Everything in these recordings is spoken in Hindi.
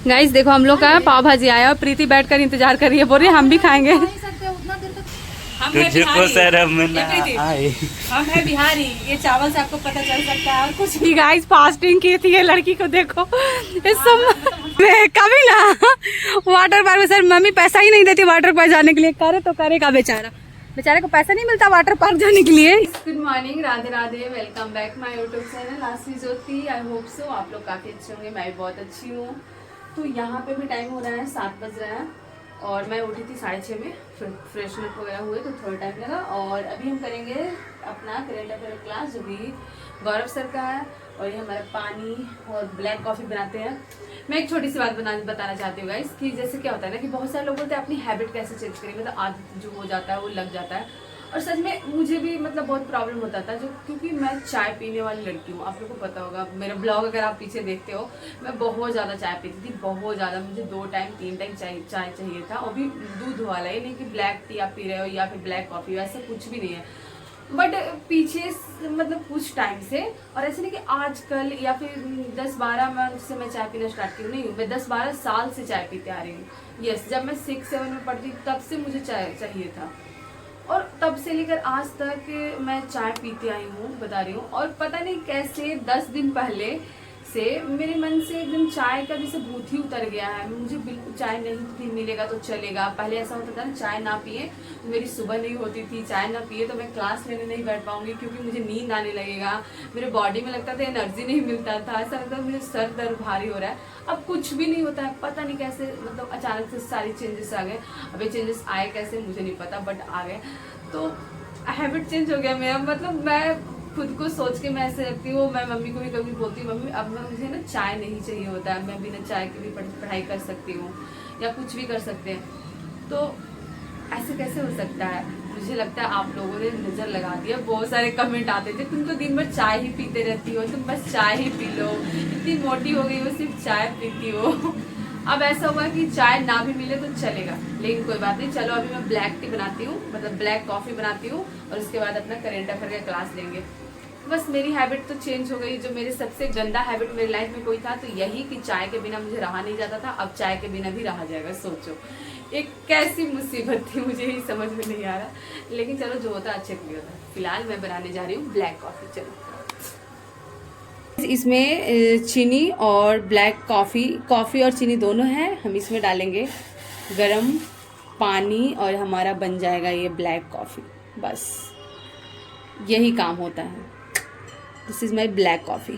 गाइस देखो हम लोग का पाव भाजी आया और प्रीति बैठकर इंतजार कर रही है, बोल रही है हम भी खाएंगे। तुझको शर्म ना आए। हम है बिहारी, ये चावल से आपको पता चल सकता है। और कुछ भी गाइस फास्टिंग की थी ये लड़की को देखो इस सब कभी ना वाटर पार्क में। सर मम्मी पैसा ही नहीं देती वाटर पार्क जाने के लिए, करे तो करेगा बेचारा, बेचारे को पैसा नहीं मिलता वाटर पार्क जाने के लिए। Good morning, Radhe Radhe, welcome back my YouTube channel आशी ज्योति। आई होप सो आप लोग काफी अच्छे होंगे, मैं भी बहुत अच्छी हूँ। तो यहाँ पे भी टाइम हो रहा है 7 बज रहा है और मैं उठी थी 6:30 में, फिर फ्रेशनअप वगैरह हुए तो थोड़ा टाइम लगा। और अभी हम करेंगे अपना करेंट अफेयर क्लास जो भी गौरव सर का है। और ये हमारा पानी और ब्लैक कॉफ़ी बनाते हैं। मैं एक छोटी सी बात बताना चाहती हूँ गाइस कि जैसे क्या होता है ना कि बहुत सारे लोग बोलते हैं अपनी हैबिट कैसे चेंज करें, मतलब आदत जो हो जाता है वो लग जाता है। और सच में मुझे भी मतलब बहुत प्रॉब्लम होता था जो, क्योंकि मैं चाय पीने वाली लड़की हूँ। आप लोगों को पता होगा, मेरा ब्लॉग अगर आप पीछे देखते हो, मैं बहुत ज़्यादा चाय पीती थी, बहुत ज़्यादा। मुझे 2 टाइम 3 टाइम चाय चाहिए था, और भी दूध वाला ही नहीं कि ब्लैक टी आप पी रहे हो या फिर ब्लैक कॉफ़ी, वैसा कुछ भी नहीं है। बट पीछे मतलब कुछ टाइम से, और ऐसे नहीं कि आजकल या फिर 10-12 मंथ से मैं चाय पीना स्टार्ट की हूँ, नहीं, मैं 10-12 साल से चाय पीते आ रही हूँ। यस, जब मैं 6-7 में पढ़ती तब से मुझे चाय चाहिए था, और तब से लेकर आज तक मैं चाय पीते आई हूँ, बता रही हूँ। और पता नहीं कैसे 10 दिन पहले से मेरे मन से एकदम चाय का जैसे भूत ही उतर गया है। मुझे बिल्कुल चाय नहीं मिलेगा तो चलेगा। पहले ऐसा होता था ना, चाय ना पिए तो मेरी सुबह नहीं होती थी, चाय ना पिए तो मैं क्लास लेने नहीं बैठ पाऊंगी क्योंकि मुझे नींद आने लगेगा, मेरे बॉडी में लगता था एनर्जी नहीं मिलता था, ऐसा लगता था मुझे सर दर्द भारी हो रहा है। अब कुछ भी नहीं होता है, पता नहीं कैसे, मतलब अचानक से सारी चेंजेस आ गए। अब ये चेंजेस आए कैसे मुझे नहीं पता, बट आ गए। तो हैबिट चेंज हो गया मेरा, मतलब मैं खुद को सोच के मैं ऐसे रखती हूँ। मैं मम्मी को भी कभी बोलती हूँ, मम्मी अब मुझे ना चाय नहीं चाहिए होता है, मैं बिना चाय के भी पढ़ाई कर सकती हूँ या कुछ भी कर सकते हैं। तो ऐसे कैसे हो सकता है? मुझे लगता है आप लोगों ने नज़र लगा दिया। बहुत सारे कमेंट आते थे, तुम तो दिन भर चाय ही पीते रहती हो, तुम बस चाय ही पी लो, इतनी मोटी हो गई हो सिर्फ चाय पीती हो। अब ऐसा हुआ कि चाय ना भी मिले तो चलेगा, लेकिन कोई बात नहीं। चलो अभी मैं ब्लैक टी बनाती हूँ, मतलब ब्लैक कॉफ़ी बनाती हूँ, और उसके बाद अपना करेंट अफेयर का क्लास लेंगे। बस मेरी हैबिट तो चेंज हो गई। जो मेरे सबसे गंदा हैबिट मेरी लाइफ में कोई था तो यही कि चाय के बिना मुझे रहा नहीं जाता था, अब चाय के बिना भी रहा जाएगा। सोचो एक कैसी मुसीबत थी, मुझे ही समझ में नहीं आ रहा, लेकिन चलो जो होता अच्छे के लिए होता। फिलहाल मैं बनाने जा रही हूँ ब्लैक कॉफ़ी। चलो इसमें चीनी और ब्लैक कॉफ़ी और चीनी दोनों है, हम इसमें डालेंगे गरम पानी और हमारा बन जाएगा ये ब्लैक कॉफ़ी। बस यही काम होता है। This is my black coffee.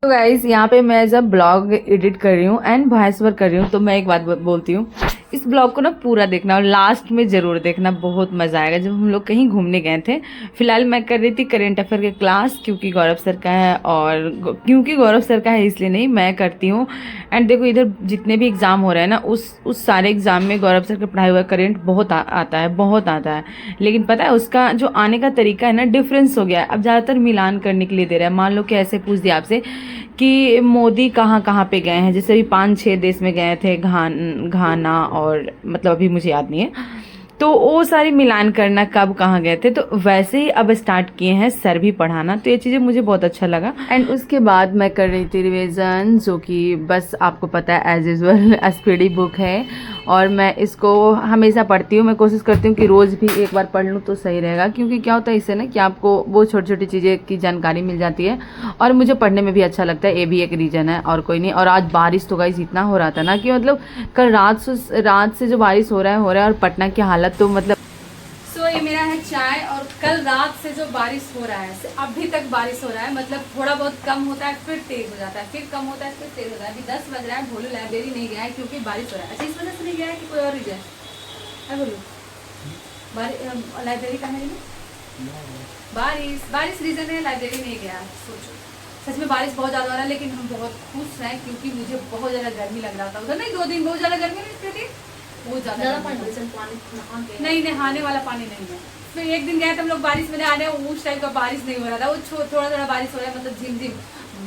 तो गाइज यहाँ पे मैं जब ब्लॉग एडिट कर रही हूँ एंड वॉइस ओवर कर रही हूँ तो मैं एक बात बोलती हूँ, इस ब्लॉग को ना पूरा देखना और लास्ट में ज़रूर देखना, बहुत मज़ा आएगा। जब हम लोग कहीं घूमने गए थे, फिलहाल मैं कर रही थी करेंट अफेयर के क्लास, क्योंकि गौरव सर का है, और क्योंकि गौरव सर का है इसलिए नहीं, मैं करती हूँ। एंड देखो इधर जितने भी एग्ज़ाम हो रहे हैं ना, उस सारे एग्ज़ाम में गौरव सर का पढ़ाई हुआ करेंट बहुत आता है, बहुत आता है। लेकिन पता है उसका जो आने का तरीका है ना, डिफरेंस हो गया है। अब ज़्यादातर मिलान करने के लिए दे रहा है। मान लो कि ऐसे पूछ दिया आपसे कि मोदी कहाँ कहाँ पे गए हैं, जैसे अभी 5-6 देश में गए थे, घाना और मतलब अभी मुझे याद नहीं है, तो वो सारी मिलान करना कब कहाँ गए थे, तो वैसे ही अब स्टार्ट किए हैं सर भी पढ़ाना। तो ये चीज़ें मुझे बहुत अच्छा लगा। एंड उसके बाद मैं कर रही थी रिवीजन, जो कि बस आपको पता है एज यूजल एसपीडी बुक है, और मैं इसको हमेशा पढ़ती हूँ। मैं कोशिश करती हूँ कि रोज़ भी एक बार पढ़ लूँ तो सही रहेगा, क्योंकि क्या होता है इससे ना कि आपको वो छोटी छोटी चीज़ें की जानकारी मिल जाती है, और मुझे पढ़ने में भी अच्छा लगता है। ये भी एक रीज़न है और कोई नहीं। और आज बारिश तो गाइस इतना हो रहा था ना कि मतलब कल रात से जो बारिश हो रहा है, और पटना की हालत तो मतलब। सो ये मेरा है चाय, और कल रात से जो बारिश हो रहा है, अभी तक बारिश हो रहा है, मतलब थोड़ा बहुत कम होता है फिर तेज हो जाता है, फिर कम होता है फिर तेज हो जाता है। अभी 10 बज रहा है, भोलू लाइब्रेरी नहीं गया है क्योंकि बारिश हो रहा है। अच्छा, इस वजह से नहीं गया है कि कोई और रीजन है? बोलू लाइब्रेरी कहाँ है? बारिश रीजन है, लाइब्रेरी नहीं गया। सोचो सच में बारिश बहुत ज़्यादा हो रहा है, लेकिन हम बहुत खुश हैं क्योंकि मुझे बहुत ज़्यादा गर्मी लग रहा था उधर। नहीं 2 दिन बहुत ज़्यादा गर्मी नहीं थी, बहुत ज़्यादा पानी नहीं, नहाने वाला पानी नहीं है। फिर एक दिन गए थे हम लोग बारिश में नहाने, उस टाइम का बारिश नहीं हो रहा था, वो थोड़ा थोड़ा बारिश हो रहा है, मतलब झिम झिम।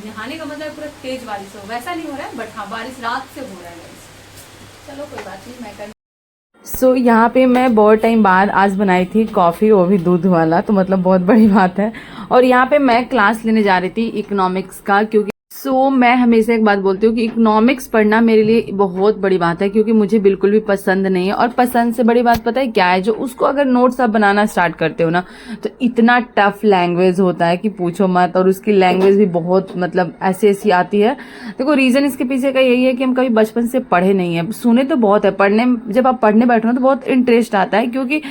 नहाने का मतलब पूरा तेज बारिश हो वैसा नहीं हो रहा है, बट हाँ बारिश रात से हो रहा है। चलो कोई बात नहीं, मैं कर सो यहाँ पे मैं बहुत टाइम बाद आज बनाई थी कॉफ़ी, वो भी दूध वाला, तो मतलब बहुत बड़ी बात है। और यहाँ पे मैं क्लास लेने जा रही थी इकोनॉमिक्स का, क्योंकि मैं हमेशा एक बात बोलती हूँ कि इकोनॉमिक्स पढ़ना मेरे लिए बहुत बड़ी बात है, क्योंकि मुझे बिल्कुल भी पसंद नहीं है। और पसंद से बड़ी बात पता है क्या है, जो उसको अगर नोट्स आप बनाना स्टार्ट करते हो ना, तो इतना टफ लैंग्वेज होता है कि पूछो मत। और उसकी लैंग्वेज भी बहुत मतलब ऐसी ऐसी आती है। देखो रीज़न इसके पीछे का यही है कि हम कभी बचपन से पढ़े नहीं है। सुने तो बहुत है, पढ़ने जब आप पढ़ने बैठो ना तो बहुत इंटरेस्ट आता है, क्योंकि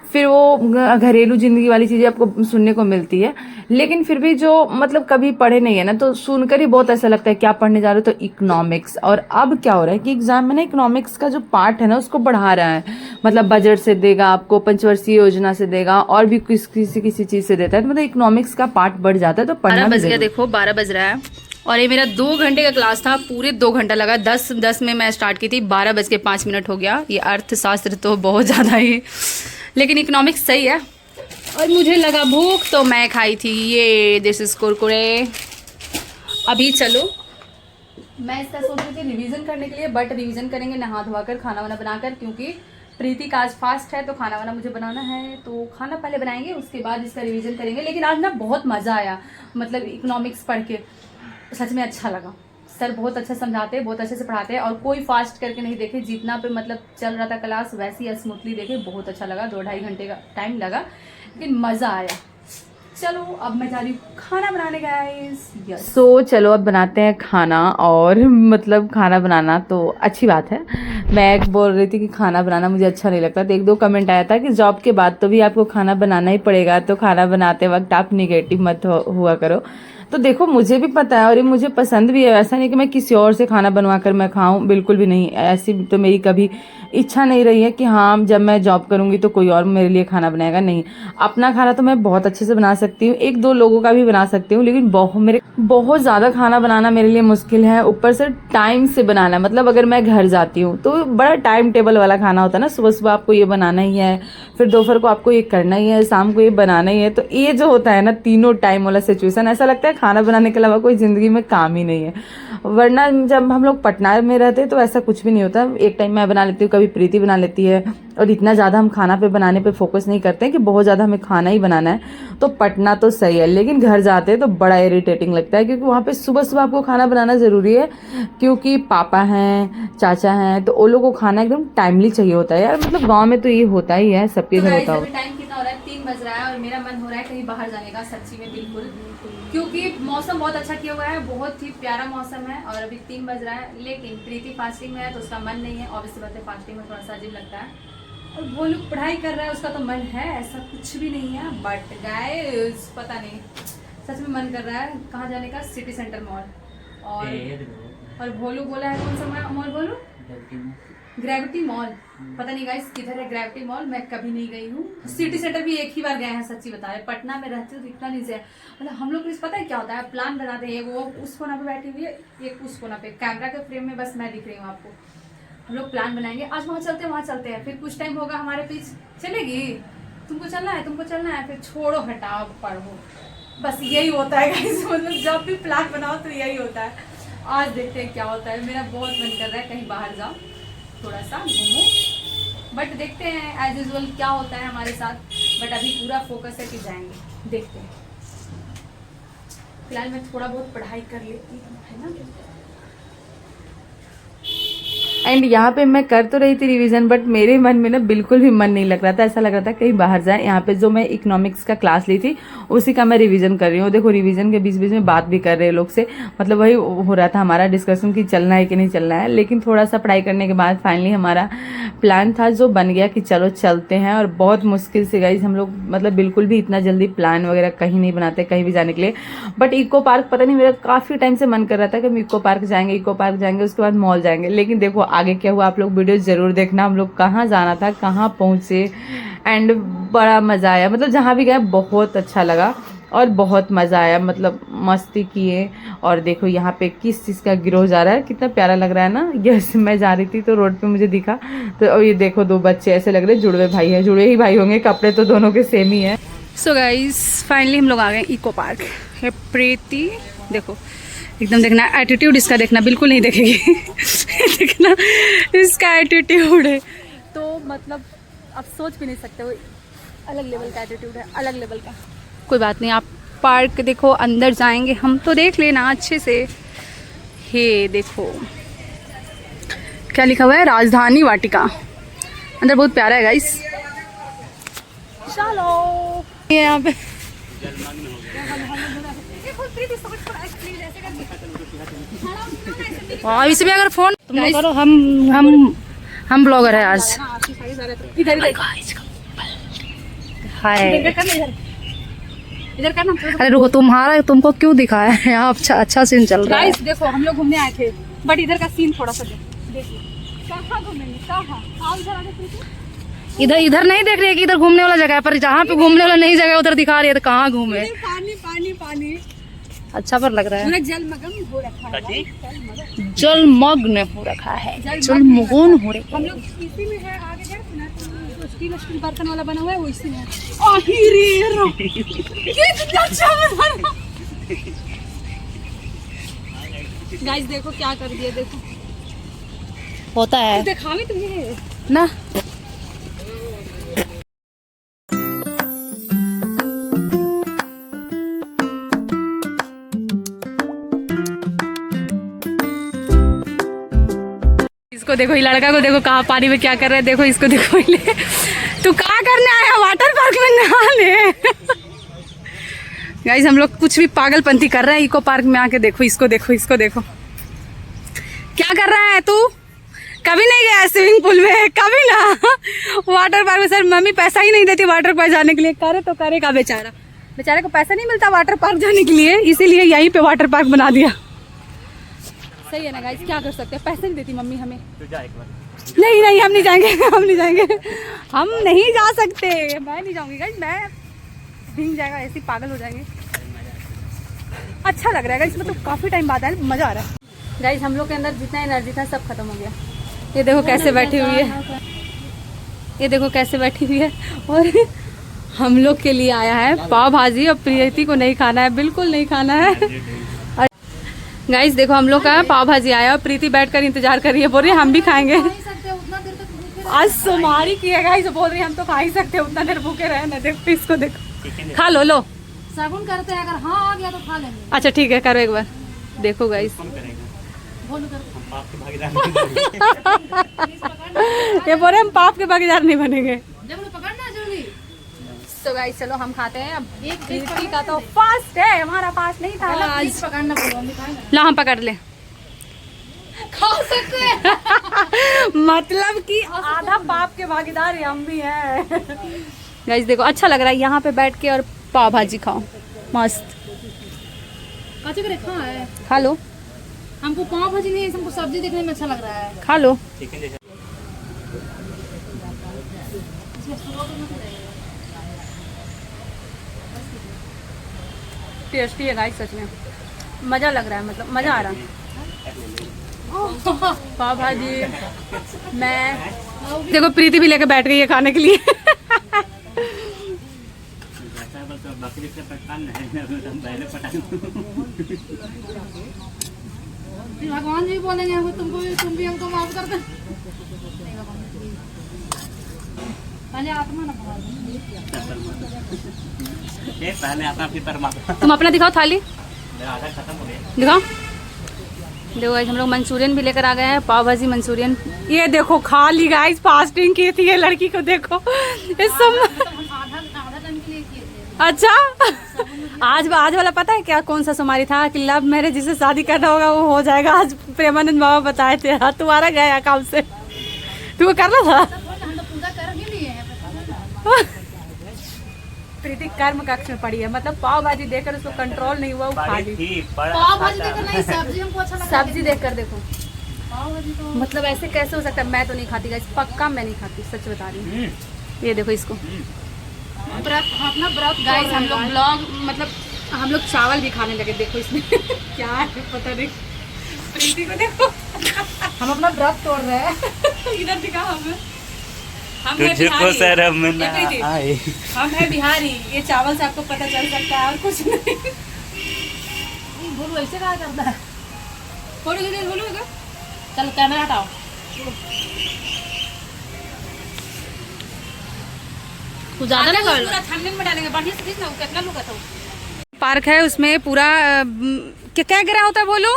फिर वो घरेलू जिंदगी वाली चीजें आपको सुनने को मिलती है। लेकिन फिर भी जो मतलब कभी पढ़े नहीं है ना, तो सुनकर ही बहुत ऐसा लगता है क्या पढ़ने जा रहे हो, तो इकोनॉमिक्स। और अब क्या हो रहा है कि एग्जाम में ना इकोनॉमिक्स का जो पार्ट है ना उसको बढ़ा रहा है। मतलब बजट से देगा आपको, पंचवर्षीय योजना से देगा, और भी किसी चीज से देता है। तो मतलब इकोनॉमिक्स का पार्ट बढ़ जाता है। तो पढ़ना बज गया, देखो 12 बज रहा है और ये मेरा 2 घंटे का क्लास था। पूरे 2 घंटा लगा। 10 में मैं स्टार्ट की थी, 12:05 हो गया। ये अर्थशास्त्र तो बहुत ज़्यादा ही, लेकिन इकोनॉमिक्स सही है। और मुझे लगा भूख तो मैं खाई थी ये दिस इज कुरकुरे। अभी चलो, मैं इसका सोच रही थी रिवीजन करने के लिए, बट रिवीजन करेंगे नहा धोवा कर, खाना वाना बनाकर, क्योंकि प्रीति का आज फास्ट है तो खाना वाना मुझे बनाना है। तो खाना पहले बनाएंगे, उसके बाद इसका रिवीजन करेंगे। लेकिन आज ना बहुत मज़ा आया, मतलब इकोनॉमिक्स पढ़ के सच में अच्छा लगा। सर बहुत अच्छा समझाते हैं, बहुत अच्छे से पढ़ाते हैं, और कोई फास्ट करके नहीं देखे। जितना पे मतलब चल रहा था क्लास वैसे ही स्मूथली देखे। बहुत अच्छा लगा। 2-2.5 घंटे का टाइम लगा, लेकिन मज़ा आया। चलो अब मैं जा रही हूँ खाना बनाने गाइस। चलो अब बनाते हैं खाना। और मतलब खाना बनाना तो अच्छी बात है। मैं बोल रही थी कि खाना बनाना मुझे अच्छा नहीं लगता, तो 1-2 कमेंट आया था कि जॉब के बाद तो भी आपको खाना बनाना ही पड़ेगा, तो खाना बनाते वक्त आप निगेटिव मत हुआ करो। तो देखो मुझे भी पता है और ये मुझे पसंद भी है। ऐसा नहीं कि मैं किसी और से खाना बनवा कर मैं खाऊं, बिल्कुल भी नहीं। ऐसी तो मेरी कभी इच्छा नहीं रही है कि हाँ जब मैं जॉब करूंगी तो कोई और मेरे लिए खाना बनाएगा। नहीं, अपना खाना तो मैं बहुत अच्छे से बना सकती हूँ, 1-2 लोगों का भी बना सकती हूँ, लेकिन बहुत ज़्यादा खाना बनाना मेरे लिए मुश्किल है। ऊपर से टाइम से बनाना, मतलब अगर मैं घर जाती हूँ तो बड़ा टाइम टेबल वाला खाना होता है ना। सुबह सुबह आपको ये बनाना ही है, फिर दोपहर को आपको ये करना ही है, शाम को ये बनाना ही है। तो ये जो होता है ना तीनों टाइम वाला सिचुएशन, ऐसा लगता है खाना बनाने के अलावा कोई ज़िंदगी में काम ही नहीं है। वरना जब हम लोग पटना में रहते तो ऐसा कुछ भी नहीं होता। एक टाइम मैं बना लेती हूँ, कभी प्रीति बना लेती है, और इतना ज़्यादा हम खाना पे बनाने पे फोकस नहीं करते हैं कि बहुत ज़्यादा हमें खाना ही बनाना है। तो पटना तो सही है, लेकिन घर जाते हैं तो बड़ा इरिटेटिंग लगता है, क्योंकि वहाँ पे सुबह सुबह आपको खाना बनाना ज़रूरी है, क्योंकि पापा हैं, चाचा हैं, तो वो लोगों को खाना एकदम टाइमली चाहिए होता है यार। मतलब गाँव में तो ये होता ही है, सबके घर होता है। टाइम कितना हो रहा है? 3 बज रहा है और मेरा मन हो रहा है कहीं बाहर जाने का, सच्ची में बिल्कुल, क्योंकि मौसम बहुत अच्छा किया हुआ है, बहुत ही प्यारा मौसम है। और अभी 3 बज रहा है, लेकिन प्रीति फास्टिंग में है तो उसका मन नहीं है। ऑब्वियसली बात है, फास्टिंग में थोड़ा सा अजीब लगता है। और वो लोग पढ़ाई कर रहा है, उसका तो मन है, ऐसा कुछ भी नहीं है। बट गाइस पता नहीं, सच में मन कर रहा है कहाँ जाने का, सिटी सेंटर मॉल। और भोलू बोला है कौन सा मॉल बोलू? Gravity mall. पता नहीं गाइस किधर है ग्रेविटी मॉल, मैं कभी नहीं गई हूँ। सिटी सेंटर भी एक ही बार गए हैं, सच्ची बता रहे। पटना में रहते तो इतना नहीं से, मतलब हम लोग को पता है क्या होता है, प्लान बनाते हैं। वो उस कोना पे बैठी हुई है, एक उस कोना पे, कैमरा के फ्रेम में बस मैं दिख रही हूँ आपको। हम लोग प्लान बनाएंगे, आज वहाँ चलते हैं, वहाँ चलते हैं। फिर कुछ टाइम होगा हमारे पीछे, चलेगी तुमको चलना है, तुमको चलना है, फिर छोड़ो हटाओ पढ़ो, बस यही होता है गाइस। मतलब जब भी प्लान बनाओ तो यही होता है। आज देखते हैं क्या होता है। मेरा बहुत मन कर रहा है कहीं बाहर जाओ, थोड़ा सा घूमो, बट देखते हैं एज यूजुअल क्या होता है हमारे साथ। बट अभी पूरा फोकस है कि जाएंगे, देखते हैं। फिलहाल मैं थोड़ा बहुत पढ़ाई कर लेती हूँ, है ना। एंड यहाँ पे मैं कर तो रही थी रिवीजन, बट मेरे मन में ना बिल्कुल भी मन नहीं लग रहा था। ऐसा लग रहा था कहीं बाहर जाए। यहाँ पे जो मैं इकोनॉमिक्स का क्लास ली थी उसी का मैं रिवीजन कर रही हूँ। देखो रिवीजन के बीच बीच में बात भी कर रहे हैं लोग से, मतलब वही हो रहा था हमारा डिस्कशन कि चलना है कि नहीं चलना है। लेकिन थोड़ा सा पढ़ाई करने के बाद फाइनली हमारा प्लान था जो बन गया कि चलो चलते हैं। और बहुत मुश्किल से गाइस हम लोग, मतलब बिल्कुल भी इतना जल्दी प्लान वगैरह कहीं नहीं बनाते कहीं भी जाने के लिए। बट इको पार्क, पता नहीं मेरा काफ़ी टाइम से मन कर रहा था कि हम इको पार्क जाएंगे, उसके बाद मॉल जाएंगे। लेकिन देखो आगे क्या हुआ, आप लोग वीडियो जरूर देखना। हम लोग कहाँ जाना था, कहाँ पहुँचे, एंड बड़ा मज़ा आया। मतलब जहाँ भी गए बहुत अच्छा लगा और बहुत मज़ा आया, मतलब मस्ती किए। और देखो यहाँ पे किस चीज़ का गिरोह जा रहा है, कितना प्यारा लग रहा है ना। यस, मैं जा रही थी तो रोड पे मुझे दिखा, तो ये देखो 2 बच्चे ऐसे लग रहे जुड़वे भाई है, जुड़वे ही भाई होंगे, कपड़े तो दोनों के सेम ही है। सो गाइस फाइनली हम लोग आ गए इको पार्क। है प्रीति, देखो एकदम देखना एटीट्यूड इसका, देखना बिल्कुल नहीं देखेगी। देखना इसका एटीट्यूड है तो मतलब आप सोच भी नहीं सकते हो, अलग लेवल का एटीट्यूड है, अलग लेवल का। कोई बात नहीं, आप पार्क देखो, अंदर जाएंगे हम तो देख लेना अच्छे से। ये देखो क्या लिखा हुआ है, राजधानी वाटिका। अंदर बहुत प्यारा है गाइस। चलो ये यहाँ पे हाँ, इसमें अगर फोन तुम लोग करो, हम ब्लॉगर है आज। इधर हाय, इधर करना। अरे रुको, तुमको क्यों दिखा है यहाँ? अच्छा सीन चल रहा है। देखो हम लोग घूमने आए थे, बट इधर का सीन थोड़ा सा देखिए। कहाँ घूमेंगे, कहाँ? इधर नहीं देख रही है कि इधर घूमने वाला जगह है, पर जहाँ पे घूमने वाला नहीं जगह उधर दिखा रही है, तो कहाँ घूमे? पानी पानी पानी अच्छा पर लग रहा है। जलमग्न हो रखा है, जलमग्न हो रखा है, जलमग्न हो रखा है। हम लोग इसी में है, आगे जो स्टील बर्तन वाला बना हुआ है वो इसी में है। कितना अच्छा बना रहा। गाइस देखो क्या कर दिया, देखो होता है, दिखावी तुम्हें ना। इसको देखो, ये लड़का को देखो कहाँ पानी में क्या कर रहा है। देखो इसको देखो, तू कहाँ करने आया? वाटर पार्क में नहाने। गाइस हम लोग कुछ भी पागलपंती कर रहे हैं इको पार्क में आके। देखो इसको देखो, इसको देखो क्या कर रहा है तू? कभी नहीं गया स्विमिंग पूल में, कभी ना। वाटर पार्क में सर मम्मी पैसा ही नहीं देती वाटर पार्क जाने के लिए। करे तो करेगा बेचारा, बेचारे को पैसा नहीं मिलता वाटर पार्क जाने के लिए, इसीलिए यहीं पे वाटर पार्क बना दिया। सही है ना गाइस, क्या कर सकते हैं, पैसे नहीं देती मम्मी हमें। नहीं नहीं हम नहीं जाएंगे, हम नहीं जाएंगे, हम नहीं जा सकते। मैं नहीं जाऊंगी गाइस, मैं भीग जाएगा, ऐसे पागल हो जाएंगे। अच्छा लग रहा है गाइस, मतलब काफी टाइम बाद आया, मजा आ रहा है। गाइस हम लोग के अंदर जितना एनर्जी था सब खत्म हो गया। ये देखो कैसे बैठी हुई है, ये देखो कैसे बैठी हुई है। और हम लोग के लिए आया है पाव भाजी, और प्रीति को नहीं खाना है, बिल्कुल नहीं खाना है। गाइस देखो हम लोग का पाव भाजी आया और प्रीति बैठकर इंतजार कर रही है, बोल रही है हम भी खाएंगे। आज सोमवारी की है गाइस, बोल रही है हम तो खा ही सकते हैं, उतना देर भूखे रहे ना। देखो इसको देखो, खा लो, लो साबुन करते हैं, अगर हाँ आ गया तो खा लेंगे। अच्छा ठीक है, करो एक बार। देखो गाइस ये बोल रहे हम पाप के भागीदार नहीं बनेंगे। तो गाइस चलो हम खाते हैं। अब प्रीति का तो फास्ट है, हमारा फास्ट नहीं था आज। पकड़ना ला, हम पकड़ ले, खा सकते हैं। मतलब कि आधा पाप के भागीदार हम भी हैं। गाइस देखो अच्छा लग रहा है यहाँ पे बैठ के और पाव भाजी खाओ, मस्त। खा लो, हमको पाव भाजी नहीं, हमको सब्जी देखने में अच्छा लग रहा है। खा लो, टेस्टी है गाइस, सच में मजा लग रहा है, मतलब मजा आ रहा है। पाव भाजी मैं देखो प्रीति भी लेकर बैठ गई है खाने के लिए। भगवान जी बोलेंगे तुमको, तुम भी हमको माफ कर दे। पहले आत्मा ना, पहले आता फिर परमात्मा। तुम अपना दिखाओ थाली, आधा खत्म हो गया। दिखाओ। देखो गाइस हम लोग मंचूरियन भी लेकर आ गए हैं, पाव भाजी मंचूरियन। ये देखो खा ली गाइस, फास्टिंग की थी ये लड़की को देखो। इस सब अच्छा आज वाला पता है क्या, कौन सा सुमारी था कि लव मैरिज जिसे शादी करना होगा वो हो जाएगा। आज प्रेमानंद बाबा बताए थे, तुम्हारा गया काम से, तुमको करना था। प्रीति कर्म कक्ष में पड़ी है, मतलब पाव भाजी देखकर उसको कंट्रोल नहीं हुआ, वो खा ली। पाव भाजी देखकर नहीं, सब्जी हमको अच्छा लगा। सब्जी देखकर देखो, मतलब ऐसे कैसे हो सकता है। मैं तो नहीं खाती गाइस, पक्का मैं नहीं खाती, सच बता रही हूँ। ये देखो इसको अपना व्रत गाइस, हम लोग ब्लॉग मतलब हम लोग चावल भी खाने लगे। देखो इसमें क्या है पता नहीं। प्रीति को देखो, हम अपना व्रत तोड़ रहे हैं। इधर दिखा, तुझको शर्म ना आए। हम है बिहारी, ये चावल से आपको पता चल सकता है और कुछ नहीं। बोलो ऐसे कहा करता है, बोलो चलो कैमरा हटाओ। कुछ ज्यादा ना कर लो, पूरा छानने में डालेंगे, बढ़िया से देख ना कितना लोग था। पार्क है उसमें पूरा क्या गिरा होता है, बोलो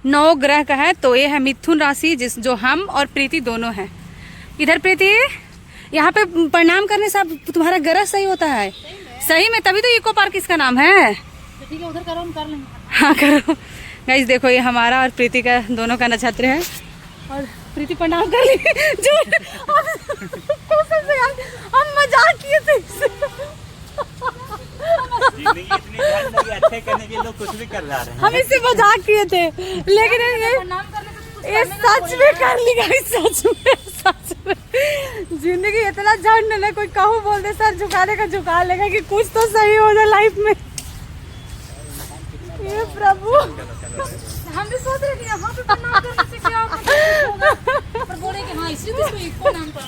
9 ग्रह का है। तो ये है मिथुन राशि, जो हम और प्रीति दोनों हैं। इधर प्रीति, यहाँ पे प्रणाम करने से तुम्हारा ग्रह सही होता है। सही में, तभी तो इको पार्क इसका नाम है। ठीक है, उधर करो, हम कर लेंगे। हाँ करो गाइस। देखो ये हमारा और प्रीति का दोनों का नक्षत्र है। और प्रीति प्रणाम कर ली। हम मजाक किए थे इससे। जिंदगी इतनी झंड लगी, अच्छे करने के लोग कुछ भी कर रहे हैं। हम इससे मजाक किए थे, लेकिन प्रणाम करने से कुछ ये सच में कर ली गाइस। सच में जिंदगी इतना झंड ना, कोई कहूँ बोल दे सर झुकाने का झुका लेगा कि कुछ तो सही हो जाए लाइफ में। ये प्रभु, हम भी सोच रहे थे यहाँ पे प्रणाम करने से क्या होगा, पर बोले कि हाँ इसलिए तो इसको इको नाम पड़ा।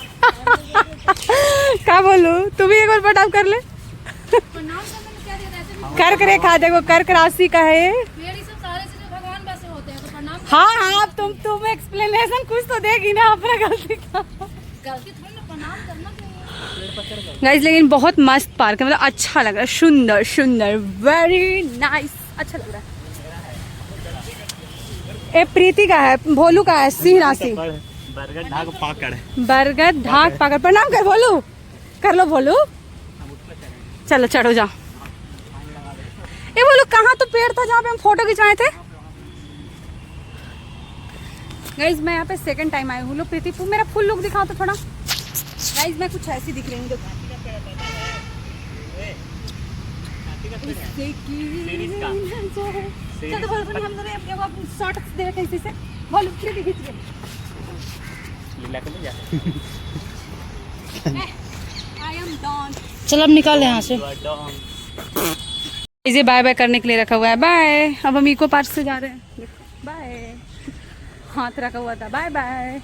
क्या बोलूं, तू भी एक बार प्रणाम कर ले। प्रणाम करने में क्या देता है, ऐसे भी कर्क रेखा देखो, कर्क राशि का है। पेड़, ये सब सारे चीजें भगवान वैसे होते हैं, तो प्रणाम हाँ हाँ, अब तुम एक्सप्लेनेशन कुछ तो देगी ना अपना गलती का। गलती थोड़ी ना, प्रणाम करना चाहिए। गाइस लेकिन बहुत मस्त पार्क है, मतलब अच्छा लग रहा है, सुंदर सुंदर, वेरी नाइस, अच्छा लग रहा है। ये प्रीति का है, भोलू का है, सिंह राशि। बरगद ढाक पाकड़। बरगद ढाक पाकर। प्रणाम कर भोलू, कर लो भोलू। चलो चढ़ो जाओ। ये बोलो कहाँ तो पेड़ था जहाँ पे हम फोटो खिंचवाए थे। गाइज मैं यहाँ पे सेकंड टाइम आई हूँ। लो प्रीति, मेरा फुल लुक दिखाओ तो थोड़ा। गाइज मैं कुछ ऐसी दिख रही हूँ, देखो। चलो बोलो, हम जरा शॉर्ट देखे इसी से। बोलो प्रीति खींच के। लीला को ले जा। I am done। चल अब निकाल यहाँ से। इसे बाय बाय करने के लिए रखा हुआ है। बाय। अब हम इको पार्क से जा रहे हैं। बाय। हाथ रखा हुआ था, बाय बाय।